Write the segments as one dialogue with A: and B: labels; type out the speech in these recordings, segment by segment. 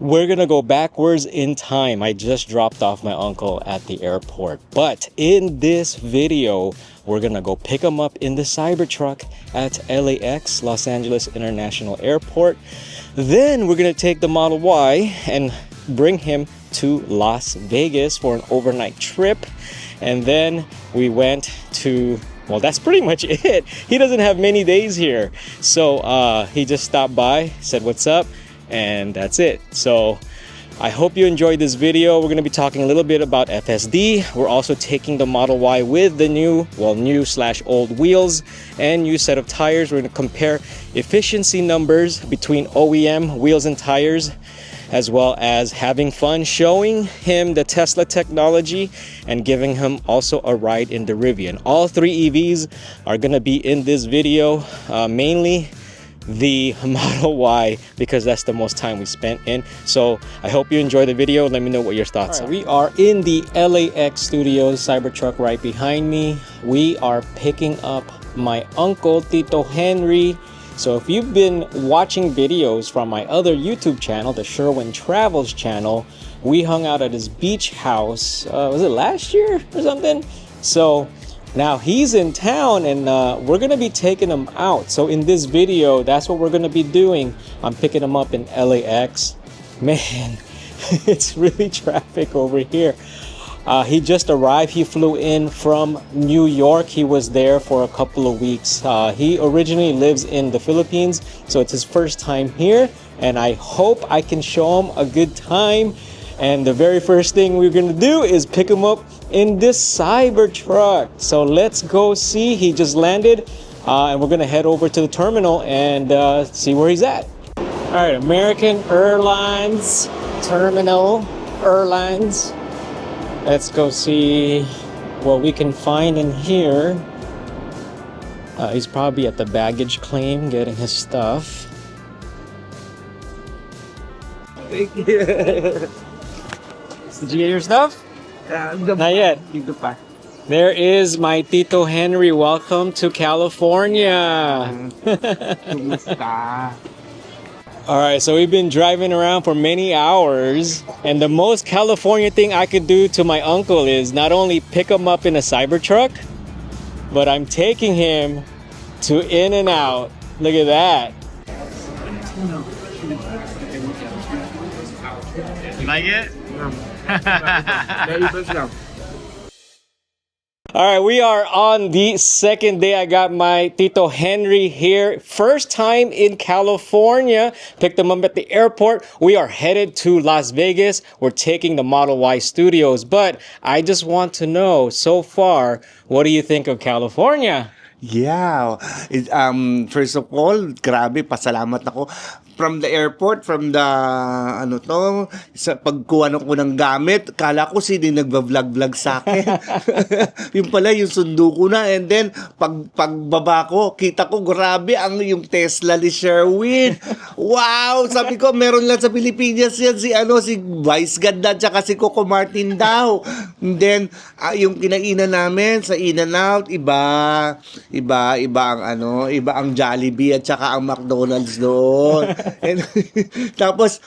A: we're gonna go backwards in time. I just dropped off my uncle at the airport, but in this video we're gonna go pick him up in the Cybertruck at LAX, Los Angeles International Airport. Then we're gonna take the Model Y and bring him to Las Vegas for an overnight trip. And then we went to, well, that's pretty much it. He doesn't have many days here, so he just stopped by, said what's up, and that's it. So I hope you enjoyed this video. We're going to be talking a little bit about FSD. We're also taking the Model Y with the new / old wheels and new set of tires. We're going to compare efficiency numbers between OEM wheels and tires, as well as having fun showing him the Tesla technology and giving him also a ride in the Rivian. All three EVs are going to be in this video, mainly the Model Y, because that's the most time we spent in. So I hope you enjoy the video. Let me know what your thoughts are. We are in the LAX studios, Cybertruck right behind me. We are picking up my uncle Tito Henry. So if you've been watching videos from my other YouTube channel, the Sherwin Travels channel, we hung out at his beach house, was it last year or something? So now he's in town, and we're gonna be taking him out. So in this video, that's what we're gonna be doing. I'm picking him up in LAX. Man, it's really traffic over here. He just arrived. He flew in from New York. He was there for a couple of weeks. He originally lives in the Philippines, so it's his first time here, and I hope I can show him a good time. And the very first thing we're gonna do is pick him up in this Cybertruck. So let's go see. He just landed, and we're gonna head over to the terminal and see where he's at. All right, American Airlines Terminal Airlines. Let's go see what we can find in here. He's probably at the baggage claim getting his stuff.
B: Thank you.
A: Did you get your stuff? Not yet. There is my Tito Henry. Welcome to California. All right, so we've been driving around for many hours, and the most California thing I could do to my uncle is not only pick him up in a Cybertruck, but I'm taking him to In-N-Out. Look at that. Like it? All right, we are on the second day. I got my Tito Henry here. First time in California. Picked him up at the airport. We are headed to Las Vegas. We're taking the Model Y studios. But I just want to know, so far, what do you think of California?
B: Yeah. First of all, grabe, pasalamat ako. From the airport, from the, sa pagkuha ko ng gamit, kala ko sino nagba-vlog sa akin. Yung pala, yung sundo ko na. And then, pagbaba ko, kita ko, grabe, yung Tesla ni Sherwin. Wow! Sabi ko, meron lang sa Pilipinas yan, si Vice Ganda, tsaka si Coco Martin daw. And then, yung kinainan namin sa In-N-Out, iba ang Jollibee at tsaka ang McDonald's doon. And, tapos,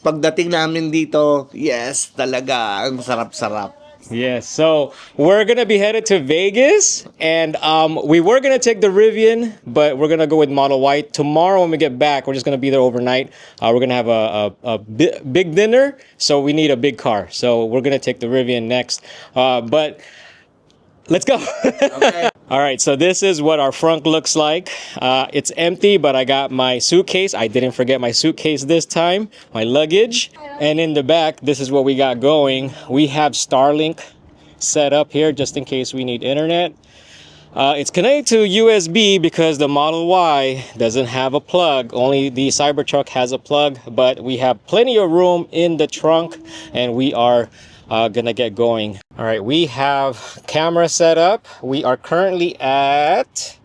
B: pagdating namin dito, yes, talaga, ang sarap-sarap.
A: Yes, so we're gonna be headed to Vegas, and we were gonna take the Rivian, but we're gonna go with Model Y. Tomorrow when we get back, we're just gonna be there overnight. We're gonna have a big dinner, so we need a big car. So we're gonna take the Rivian next, but let's go. Okay. All right, so this is what our front looks like. It's empty, but I got my suitcase. I didn't forget my suitcase this time, my luggage. And in the back, this is what we got going. We have Starlink set up here just in case we need internet. It's connected to USB because the Model Y doesn't have a plug. Only the Cybertruck has a plug, but we have plenty of room in the trunk, and we are gonna get going. All right, we have camera set up. We are currently at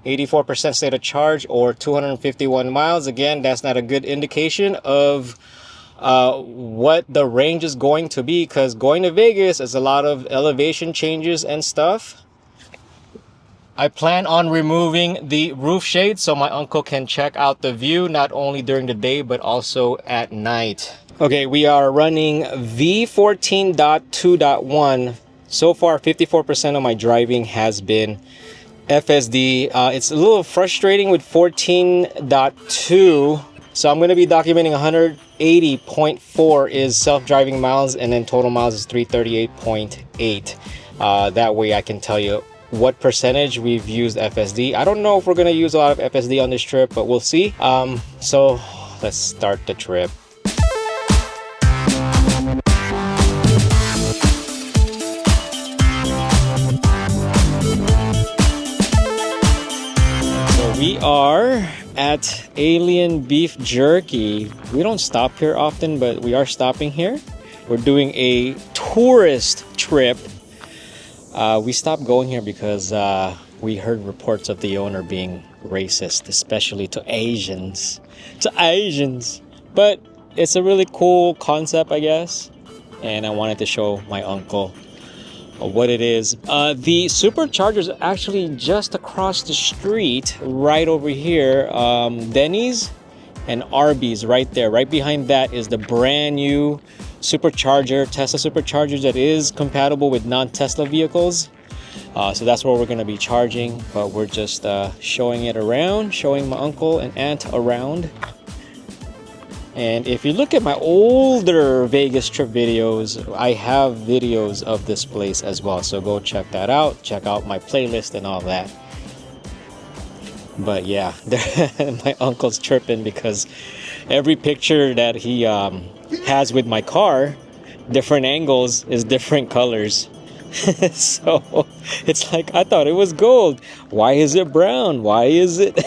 A: 84% state of charge, or 251 miles. Again, that's not a good indication of what the range is going to be, because going to Vegas is a lot of elevation changes and stuff. I plan on removing the roof shade so my uncle can check out the view not only during the day but also at night. Okay, we are running V14.2.1. So far, 54% of my driving has been FSD. It's a little frustrating with 14.2. So I'm going to be documenting 180.4 is self-driving miles, and then total miles is 338.8. That way I can tell you what percentage we've used FSD. I don't know if we're going to use a lot of FSD on this trip, but we'll see. So let's start the trip. We are at Alien Beef Jerky. We don't stop here often, but we are stopping here. We're doing a tourist trip. We stopped going here because we heard reports of the owner being racist, especially to Asians. But it's a really cool concept, I guess. And I wanted to show my uncle what it is. The Supercharger is actually just across the street, right over here. Denny's and Arby's right there. Right behind that is the brand new Supercharger, Tesla Supercharger, that is compatible with non-Tesla vehicles. So that's where we're going to be charging, but we're just showing it around, showing my uncle and aunt around. And if you look at my older Vegas trip videos, I have videos of this place as well. So go check that out. Check out my playlist and all that. But yeah, my uncle's tripping because every picture that he has with my car, different angles, is different colors. So it's like, I thought it was gold. Why is it brown? Why is it?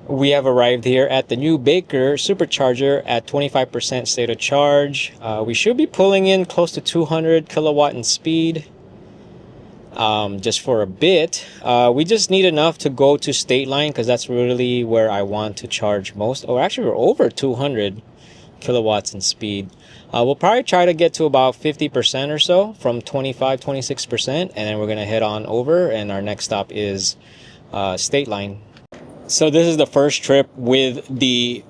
A: We have arrived here at the new Baker Supercharger at 25% state of charge. We should be pulling in close to 200 kilowatt in speed just for a bit. We just need enough to go to State Line because that's really where I want to charge most. Oh, actually, we're over 200 kilowatts in speed. We'll probably try to get to about 50% or so from 26%, and then we're going to head on over, and our next stop is State Line. So this is the first trip with the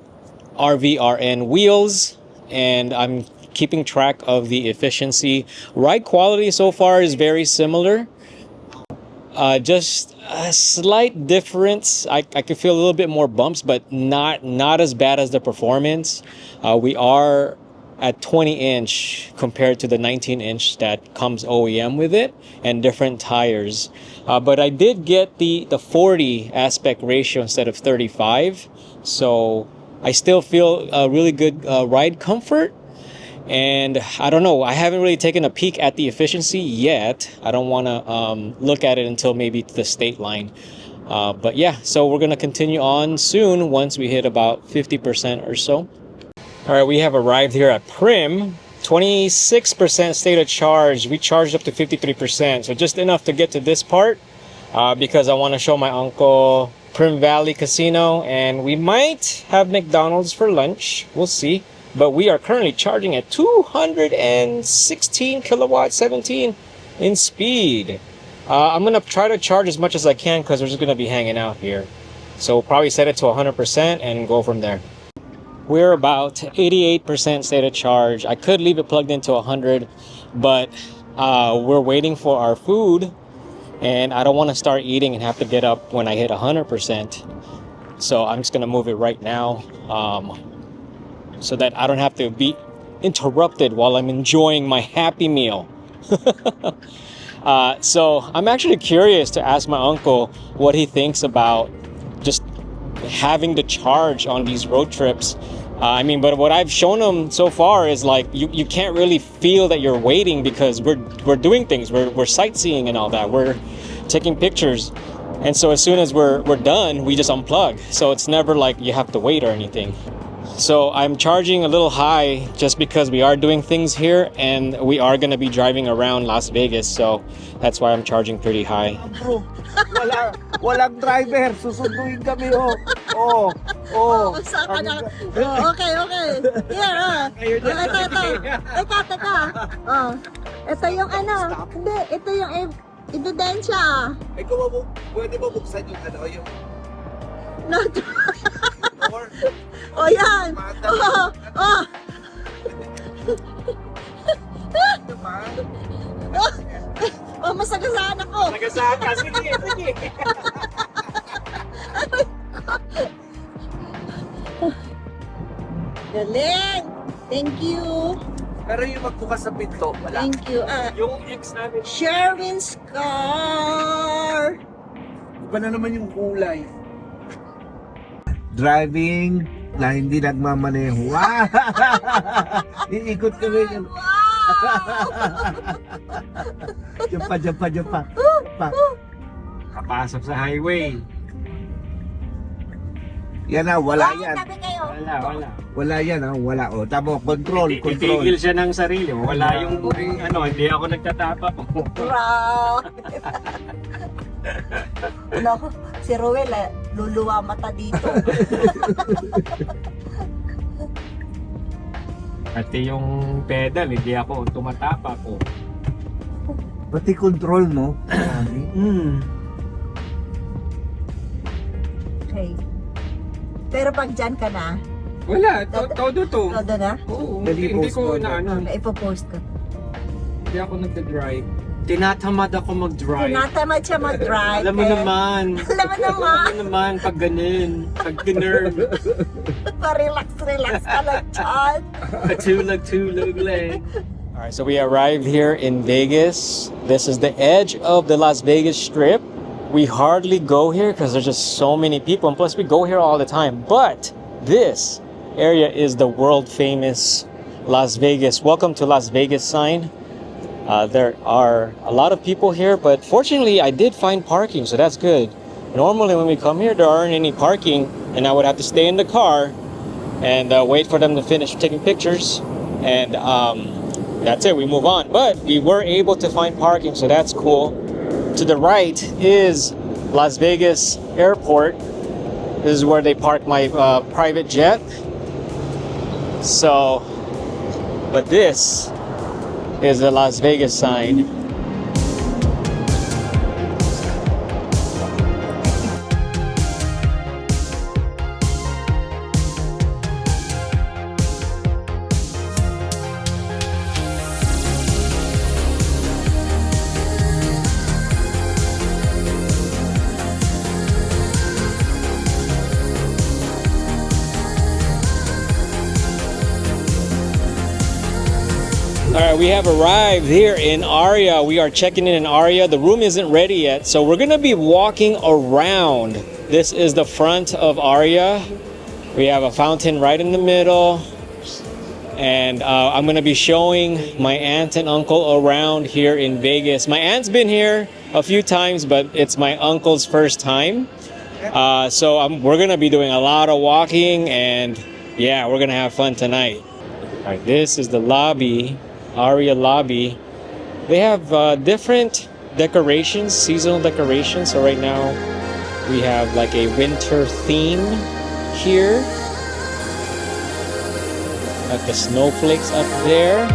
A: RVRN wheels, and I'm keeping track of the efficiency. Ride quality so far is very similar. Just a slight difference. I can feel a little bit more bumps, but not as bad as the performance. We are at 20-inch compared to the 19-inch that comes OEM with it, and different tires. But I did get the 40 aspect ratio instead of 35, so I still feel a really good ride comfort. And I don't know, I haven't really taken a peek at the efficiency yet. I don't want to look at it until maybe the State Line. But yeah, so we're going to continue on soon once we hit about 50% or so. All right, we have arrived here at Primm. 26% state of charge. We charged up to 53%, so just enough to get to this part because I want to show my uncle Primm Valley Casino, and we might have McDonald's for lunch. We'll see. But we are currently charging at 216 kilowatts, 17 in speed. I'm going to try to charge as much as I can because we're just going to be hanging out here. So we'll probably set it to 100% and go from there. We're about 88% state of charge. I could leave it plugged into 100, but we're waiting for our food, and I don't want to start eating and have to get up when I hit 100%. So I'm just going to move it right now so that I don't have to be interrupted while I'm enjoying my Happy Meal. So I'm actually curious to ask my uncle what he thinks about just having to charge on these road trips. I mean, but what I've shown him so far is like you can't really feel that you're waiting because we're doing things, we're sightseeing and all that, we're taking pictures, and so as soon as we're done, we just unplug. So it's never like you have to wait or anything. So I'm charging a little high just because we are doing things here and we are going to be driving around Las Vegas, so that's why I'm charging pretty high.
B: Bro, walang driver, susunduin kami, oh. Oh.
C: Okay. Here, ito. Teka. Ito yung ano. Hindi, ito yung ebidensya.
B: Pwede ba buksan yung ano yung...
C: Not. Oh, yan. Oh, oh. Oh, masagasaan ako.
A: Nagasaan ka. Sige, sige.
C: Galing. Thank you.
B: Pero yung magbukas sa pinto, wala.
C: Thank you.
A: Yung ex namin.
C: Sherwin's car.
B: Iba na naman yung kulay. Driving na hindi nagmamaneho. Wow! Iikot kami.
C: Wow.
B: Jumpa.
A: Kapasok sa highway.
B: Yan na, wala
C: Bakit
B: yan.
C: tabi kayo?
A: Wala.
B: Wala yan, ha? Wala. O, tamo, control.
A: Itigil siya ng sarili. Wala yung ano, hindi ako nagtatapa.
C: Wow. Naku, si Ruel, luluwa mata dito.
A: Pati yung pedal, hindi ako tumatapak.
B: Pati control, no?
C: Okay. Pero pag dyan ka na,
A: Wala, todo to.
C: todo na,
A: Oo,
B: Hindi
A: hindi ko
B: post
A: na ano,
C: ipopost ko.
A: hindi ako nagda-drive. Tinatamad ako mag-drive.
C: Tinatamad siya mag-drive.
A: Alam mo naman.
C: Alam mo naman.
A: Alam mo naman, pag ganun, pag nerve,
C: Pa-relax ka lang dyan.
A: tulog lang. Alright, so we arrived here in Vegas. This is the edge of the Las Vegas Strip. We hardly go here because there's just so many people, and plus we go here all the time. But this area is the world famous Las Vegas. Welcome to Las Vegas sign. There are a lot of people here, but fortunately I did find parking, so that's good. Normally when we come here, there aren't any parking, and I would have to stay in the car and wait for them to finish taking pictures, and that's it, we move on. But we were able to find parking, so that's cool. To the right is Las Vegas Airport. This is where they park my private jet. So, but this is the Las Vegas sign. Alright, we have arrived here in Aria. We are checking in Aria. The room isn't ready yet, so we're gonna be walking around. This is the front of Aria. We have a fountain right in the middle. And I'm gonna be showing my aunt and uncle around here in Vegas. My aunt's been here a few times, but it's my uncle's first time. So we're gonna be doing a lot of walking, and yeah, we're gonna have fun tonight. Alright, this is the lobby. Aria lobby. They have different decorations, seasonal decorations. So right now we have like a winter theme here. Got the snowflakes up there.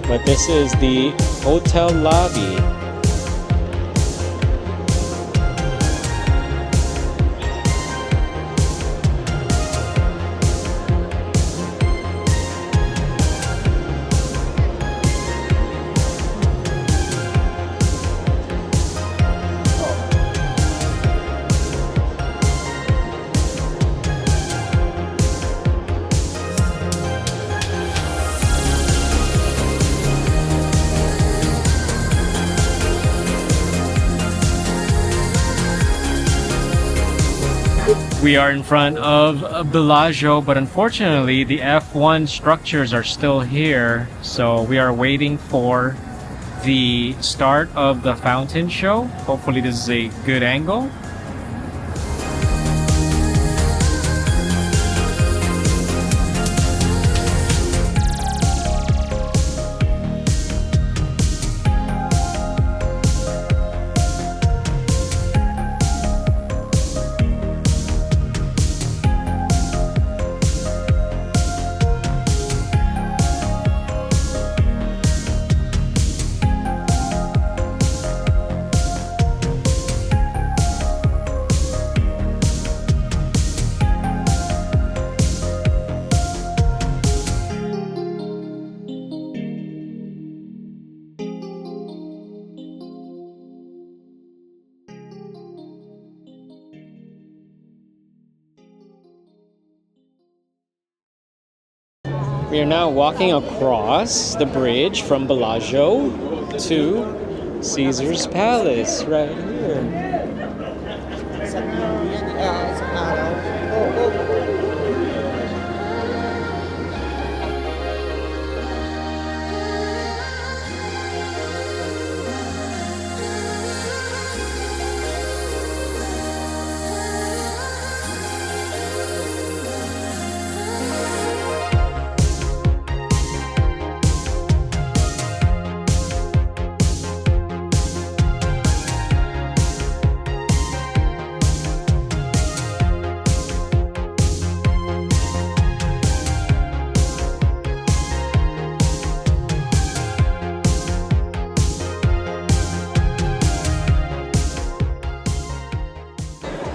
A: But this is the hotel lobby. We are in front of Bellagio, but unfortunately the F1 structures are still here, so we are waiting for the start of the fountain show. Hopefully this is a good angle. We are now walking across the bridge from Bellagio to Caesar's Palace right here.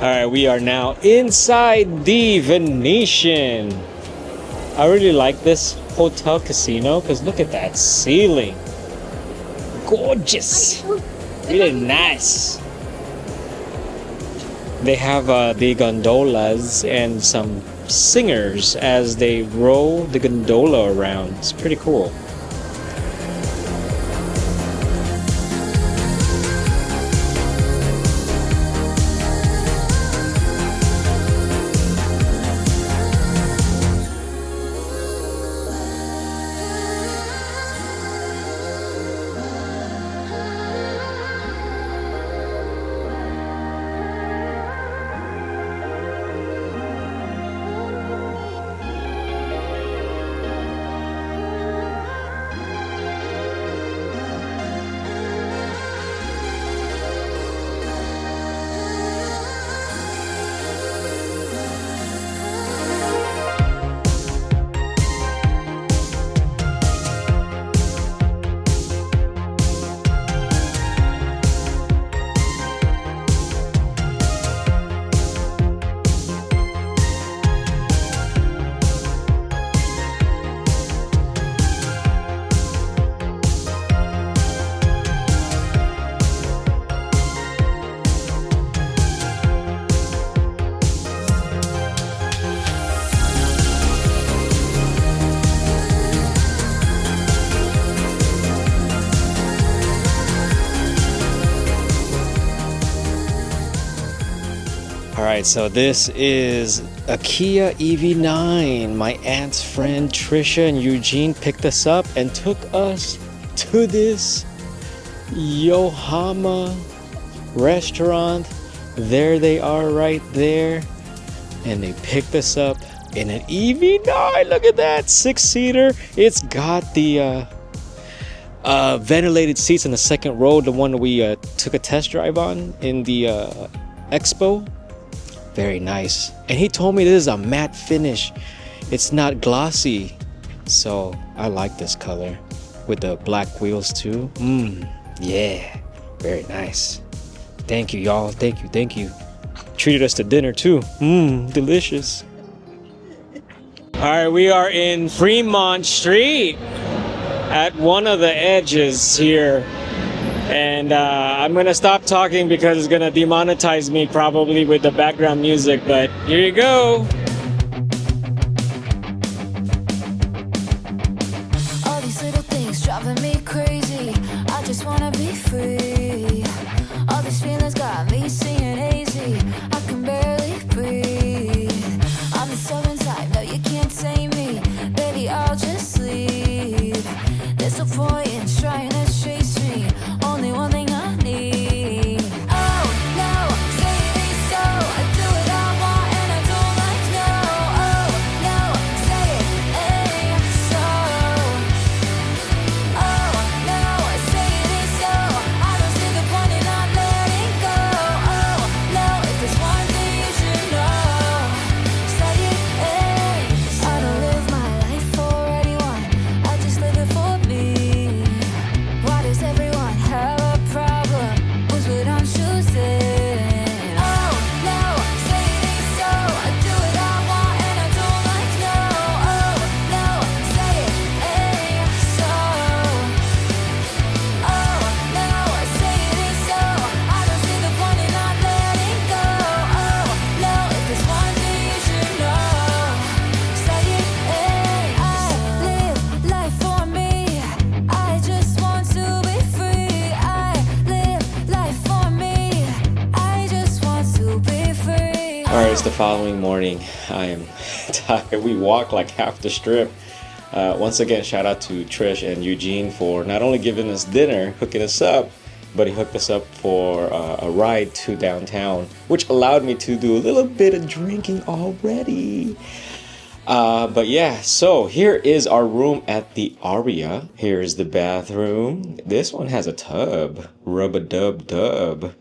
A: Alright, we are now inside the Venetian. I really like this hotel casino because look at that ceiling. Gorgeous. Really nice. They have the gondolas and some singers as they roll the gondola around. It's pretty cool. Alright, so this is a Kia EV9. My aunt's friend Trisha and Eugene picked us up and took us to this Yohama restaurant. There they are right there. And they picked us up in an EV9. Look at that, 6-seater. It's got the ventilated seats in the second row, the one we took a test drive on in the expo. Very nice. And he told me this is a matte finish. It's not glossy. So I like this color with the black wheels too. Yeah, very nice. Thank you, y'all. Thank you. Treated us to dinner too. Delicious. All right, we are in Fremont Street at one of the edges here. And I'm gonna stop talking because it's gonna demonetize me probably with the background music, but here you go.
D: All these little things driving me crazy. I just wanna be free. All these feelings got me seeing hazy. I can barely breathe. I'm the stubborn type, no you can't tame me. Baby, I'll just leave. There's no point in trying to chase me. Only one thing I need. Oh no, say it ain't so. I do what I want and I don't like no. Oh no, say it ain't so. Oh no, say it ain't so. I don't
A: It's the following morning. I am tired. We walked like half the strip. Once again, shout out to Trish and Eugene for not only giving us dinner, hooking us up, but he hooked us up for a ride to downtown, which allowed me to do a little bit of drinking already. But yeah, so here is our room at the Aria. Here's the bathroom. This one has a tub. Rub-a-dub-dub.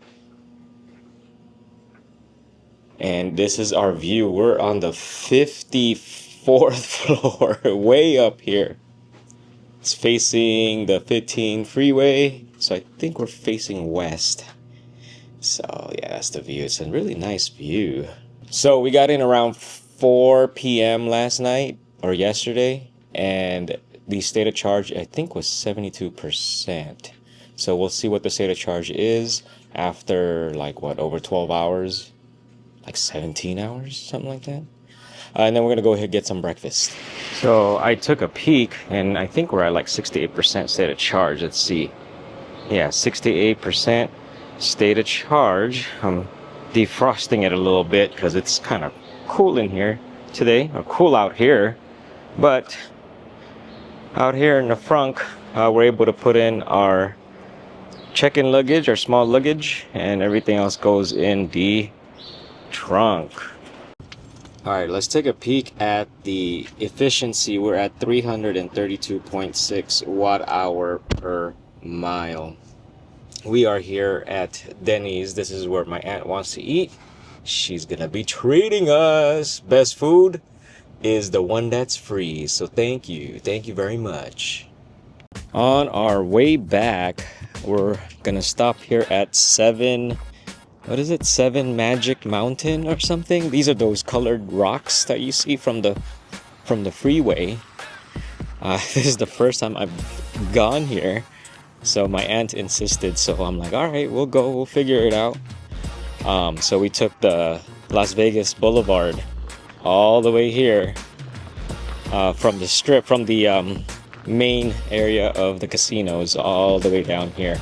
A: And this is our view. We're on the 54th floor, way up here. It's facing the 15 freeway, so I think we're facing west. So yeah, that's the view. It's a really nice view. So we got in around 4 p.m. last night, or yesterday, and the state of charge, I think, was 72%. So we'll see what the state of charge is after, like, what, over 12 hours? Like 17 hours, something like that. And then we're gonna go ahead and get some breakfast. So I took a peek, and I think we're at like 68% state of charge. Let's see. Yeah, 68% state of charge. I'm defrosting it a little bit because it's kind of cool in here today, or cool out here. But out here in the front, we're able to put in our check-in luggage, our small luggage, and everything else goes in the trunk. All right, let's take a peek at the efficiency. We're at 332.6 watt-hour per mile. We are here at Denny's. This is where my aunt wants to eat. She's gonna be treating us. Best food is the one that's free. So thank you very much. On our way back, we're gonna stop here at 7 Magic Mountain or something. These are those colored rocks that you see from the freeway. This is the first time I've gone here, so my aunt insisted, so I'm like, all right, we'll figure it out. So we took the Las Vegas Boulevard all the way here, from the strip, from the main area of the casinos, all the way down here.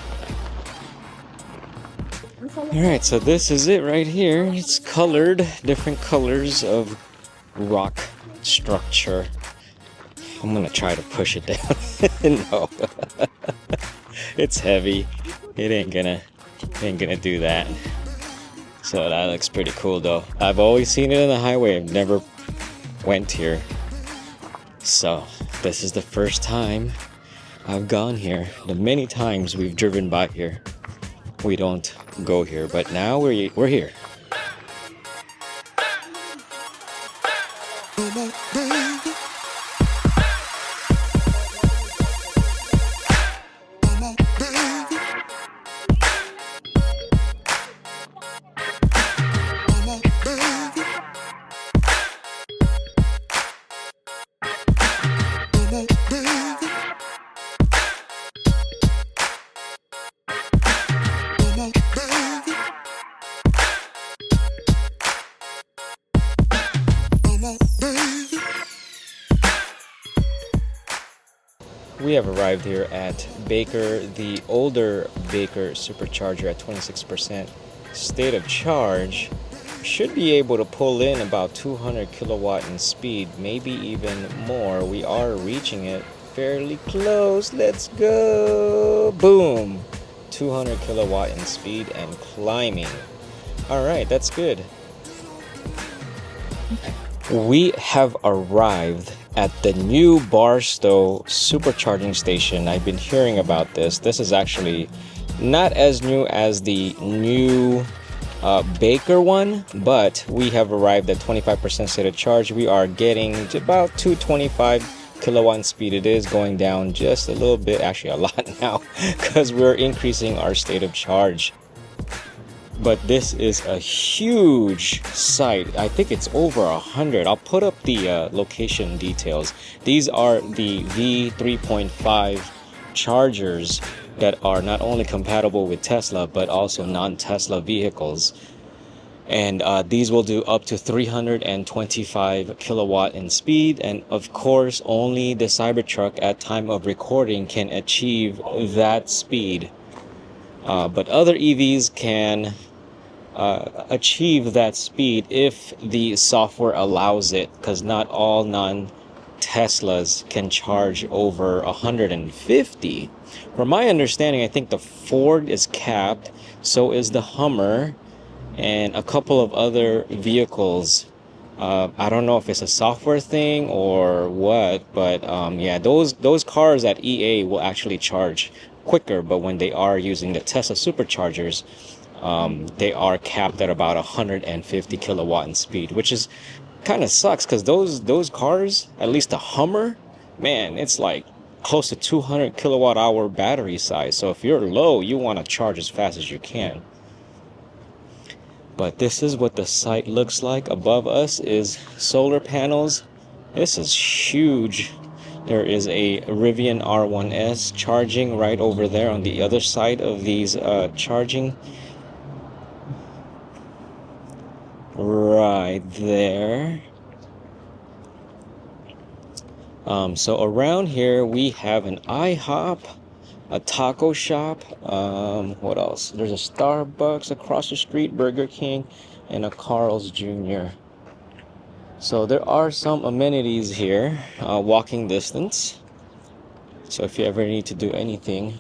A: Alright, so this is it right here. It's colored, different colors of rock structure. I'm gonna try to push it down. No. It's heavy. It ain't gonna do that. So that looks pretty cool though. I've always seen it on the highway. I've never went here. So this is the first time I've gone here. The many times we've driven by here, we don't go here, but now we're here. We have arrived here at Baker, the older Baker Supercharger at 26% state of charge. Should be able to pull in about 200 kilowatt in speed, maybe even more. We are reaching it fairly close. Let's go! Boom! 200 kilowatt in speed and climbing. Alright, that's good. We have arrived at the new Barstow supercharging station. I've been hearing about this. This is actually not as new as the new Baker one, but we have arrived at 25% state of charge. We are getting to about 225 kilowatt speed. It is going down just a little bit, actually a lot now, because we're increasing our state of charge. But this is a huge site. I think it's over 100. I'll put up the location details. These are the V3.5 chargers that are not only compatible with Tesla, but also non-Tesla vehicles. And these will do up to 325 kilowatt in speed. And of course, only the Cybertruck at time of recording can achieve that speed. But other EVs can achieve that speed if the software allows it, because not all non-Teslas can charge over 150. From my understanding, I think the Ford is capped, so is the Hummer, and a couple of other vehicles. I don't know if it's a software thing or what, but yeah, those cars at EA will actually charge quicker, but when they are using the Tesla superchargers, they are capped at about 150 kilowatt in speed, which is kind of sucks, because those cars, at least the Hummer, man, it's like close to 200 kilowatt hour battery size. So if you're low, you want to charge as fast as you can. But this is what the site looks like. Above us is solar panels. This is huge. There is a Rivian R1S charging right over there on the other side of these charging. Right there. So around here we have an IHOP, a taco shop, what else? There's a Starbucks across the street, Burger King, and a Carl's Jr. So there are some amenities here, walking distance. So if you ever need to do anything.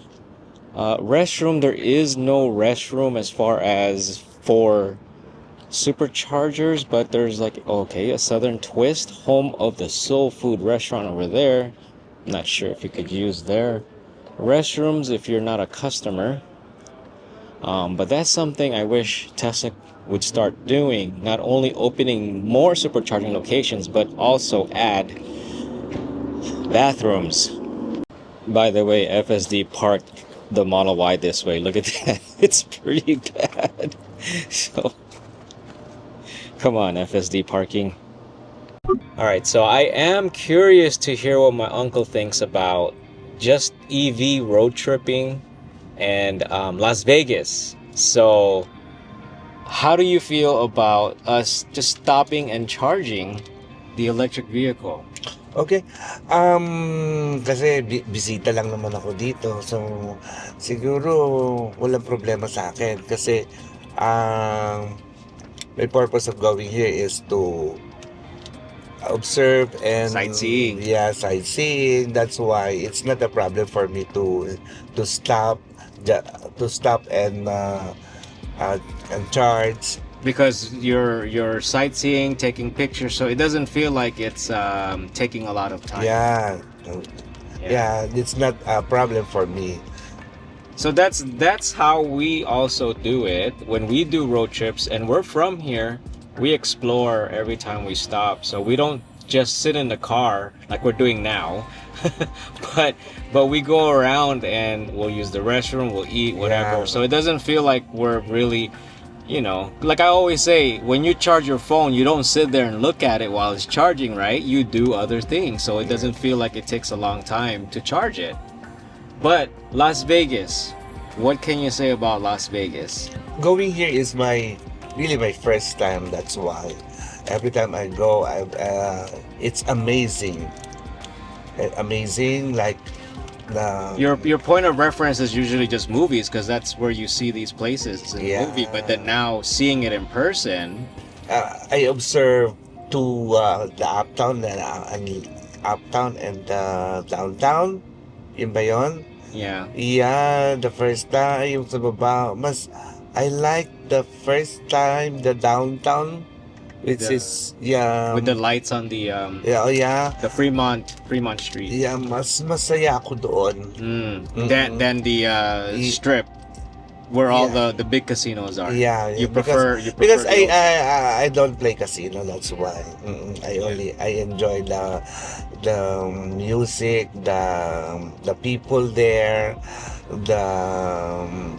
A: Restroom, there is no restroom as far as for superchargers, but there's like, okay, a Southern Twist, home of the soul food restaurant over there. I'm not sure if you could use their restrooms if you're not a customer, but that's something I wish Tesla would start doing, not only opening more supercharging locations but also add bathrooms. By the way, FSD parked the Model Y this way. Look at that. It's pretty bad. So come on, FSD parking. Alright, so I am curious to hear what my uncle thinks about just EV road tripping and Las Vegas. So how do you feel about us just stopping and charging the electric vehicle?
B: Okay. Kasi bisita lang naman ako dito. So, siguro walang problema sa akin. Kasi, my purpose of going here is to observe and
A: Sightseeing.
B: Yeah, sightseeing. That's why it's not a problem for me to stop and charge.
A: Because you're sightseeing, taking pictures, so it doesn't feel like it's taking a lot of time.
B: Yeah, it's not a problem for me.
A: So that's how we also do it when we do road trips, and we're from here. We explore every time we stop, so we don't just sit in the car like we're doing now. but we go around and we'll use the restroom, we'll eat, whatever.
B: Yeah.
A: So it doesn't feel like we're really, like I always say, when you charge your phone, you don't sit there and look at it while it's charging, right? You do other things, so it doesn't feel like it takes a long time to charge it. But Las Vegas, what can you say about Las Vegas?
B: Going here is really my first time. That's why every time I go, it's amazing. Amazing, like
A: your point of reference is usually just movies, because that's where you see these places in the movie. But then now seeing it in person,
B: I observe the uptown and the downtown. Yun ba yun?
A: Yeah,
B: the first time yung sa baba, I like the first time the downtown, which is
A: with the lights on the the Fremont Street.
B: Yeah, mas masaya ako doon.
A: Then the strip where all the big casinos are.
B: Yeah,
A: you prefer
B: because I don't play casino. That's why I enjoy the music, the people there, the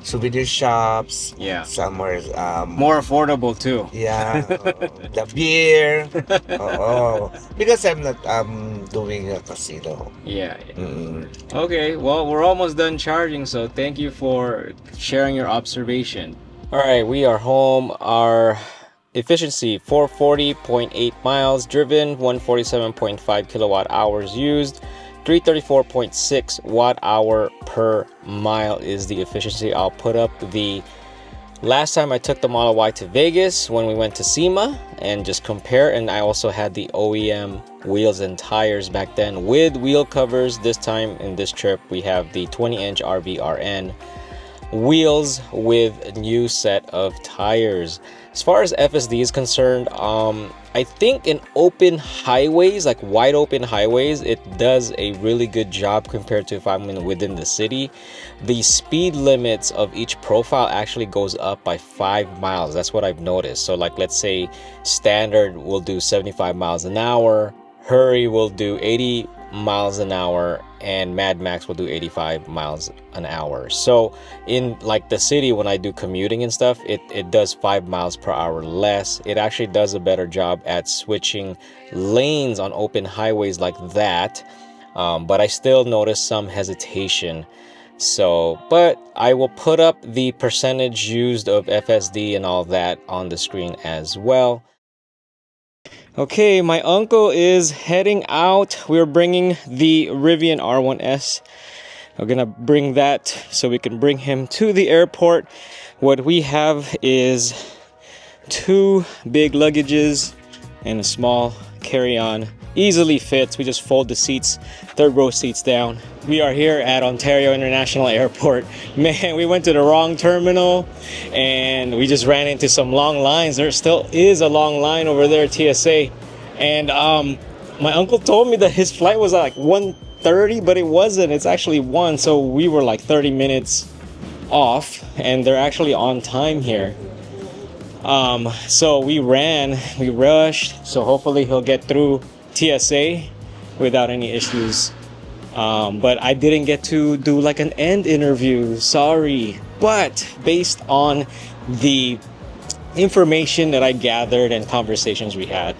B: souvenir shops.
A: Yeah.
B: Somewhere
A: more affordable too.
B: Yeah, the beer. Because I'm not doing a casino.
A: Yeah. Okay, well, we're almost done charging, so thank you for sharing your observation. All right, we are home. Our efficiency 440.8 miles driven, 147.5 kilowatt hours used, 334.6 watt hour per mile is the efficiency. I'll put up the Last time I took the Model Y to Vegas when we went to SEMA and just compare, and I also had the OEM wheels and tires back then with wheel covers. This time in this trip we have the 20-inch RVRN wheels with a new set of tires. As far as FSD is concerned, I think in open highways, like wide open highways, it does a really good job compared to if I'm within the city. The speed limits of each profile actually goes up by 5 miles. That's what I've noticed. So like, let's say standard will do 75 miles an hour, hurry will do 80 miles an hour, and Mad Max will do 85 miles an hour. So in like the city, when I do commuting and stuff, it does 5 miles per hour less. It actually does a better job at switching lanes on open highways like that. But I still notice some hesitation. So, but I will put up the percentage used of FSD and all that on the screen as well. Okay, my uncle is heading out. We're bringing the Rivian R1S. We're gonna bring that so we can bring him to the airport. What we have is 2 big luggages and a small carry-on. Easily fits. We just fold the seats, 3rd row seats down. We are here at Ontario International Airport. Man, we went to the wrong terminal and we just ran into some long lines. There still is a long line over there at TSA. And my uncle told me that his flight was like 1:30, but it wasn't. It's actually 1. So we were like 30 minutes off and they're actually on time here. So we rushed. So hopefully he'll get through TSA without any issues. But I didn't get to do like an end interview, sorry. But based on the information that I gathered and conversations we had,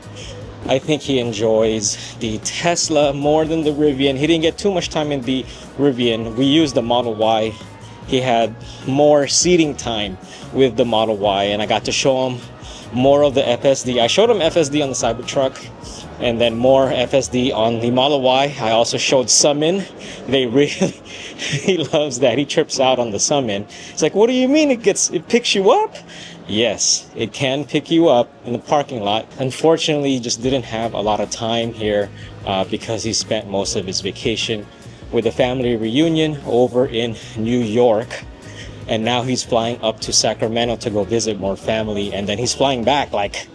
A: I think he enjoys the Tesla more than the Rivian. He didn't get too much time in the Rivian. We used the Model Y. He had more seating time with the Model Y, and I got to show him more of the FSD. I showed him FSD on the Cybertruck and then more FSD on the Model Y. I also showed summon. They really, he loves that. He trips out on the summon. It's like, what do you mean it picks you up? Yes, it can pick you up in the parking lot. Unfortunately, he just didn't have a lot of time here because he spent most of his vacation with a family reunion over in New York. And now he's flying up to Sacramento to go visit more family. And then he's flying back like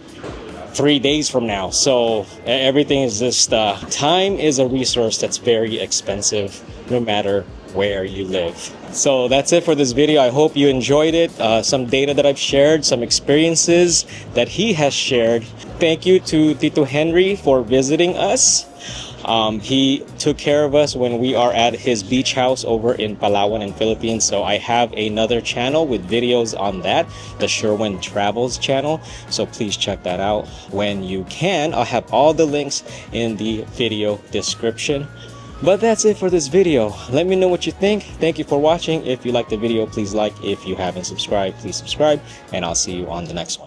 A: 3 days from now. So everything is just, time is a resource that's very expensive no matter where you live. So that's it for this video. I hope you enjoyed it. Some data that I've shared, some experiences that he has shared. Thank you to Tito Henry for visiting us. He took care of us when we are at his beach house over in Palawan in Philippines. So I have another channel with videos on that, the Sherwin Travels channel. So please check that out when you can. I'll have all the links in the video description. But that's it for this video. Let me know what you think. Thank you for watching. If you liked the video, please like. If you haven't subscribed, please subscribe. And I'll see you on the next one.